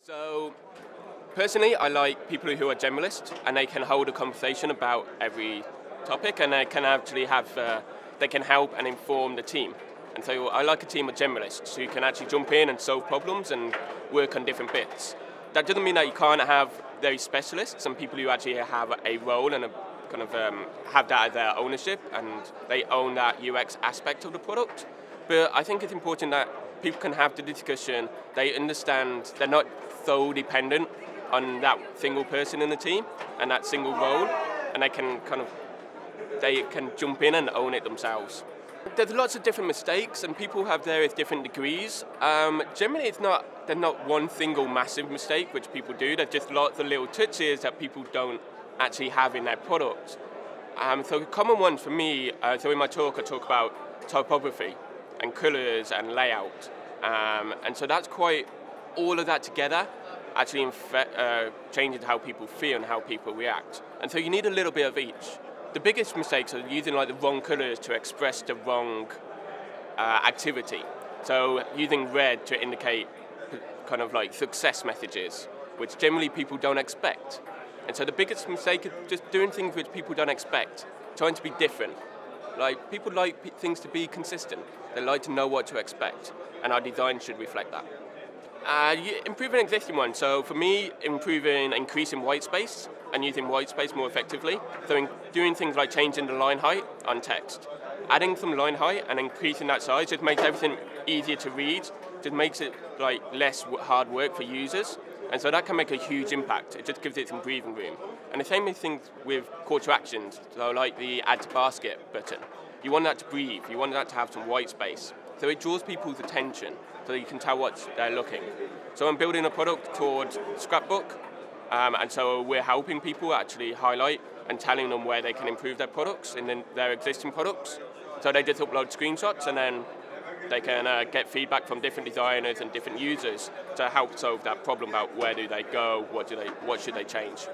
So, personally, I like people who are generalists and they can hold a conversation about every topic, and they can actually have, they can help and inform the team. And so I like a team of generalists who can actually jump in and solve problems and work on different bits. That doesn't mean that you can't have very specialists and people who actually have a role and a kind of have that as their ownership and they own that UX aspect of the product. But I think it's important that people can have the discussion, they understand they're not so dependent on that single person in the team and that single role, and they can jump in and own it themselves. There's lots of different mistakes and people have various different degrees. Generally there's not one single massive mistake which people do, there's just lots of little touches that people don't actually have in their product. So common ones for me, so in my talk I talk about typography and colours and layout. And so that's quite, all of that together actually changes how people feel and how people react. And so you need a little bit of each. The biggest mistakes are using like the wrong colours to express the wrong activity. So using red to indicate kind of like success messages, which generally people don't expect. And so the biggest mistake is just doing things which people don't expect, trying to be different. Like, people like things to be consistent. They like to know what to expect, and our design should reflect that. Improving existing ones. So for me, increasing white space and using white space more effectively. So doing things like changing the line height on text. Adding some line height and increasing that size just makes everything easier to read, just makes it like less hard work for users. And so that can make a huge impact. It just gives it some breathing room. And the same thing with call to actions, so like the add to basket button. You want that to breathe, you want that to have some white space. So it draws people's attention, so you can tell what they're looking. So I'm building a product towards Scrapbook, and so we're helping people actually highlight and telling them where they can improve their products and then their existing products. So they just upload screenshots and then they can get feedback from different designers and different users to help solve that problem about where do they go, what should they change.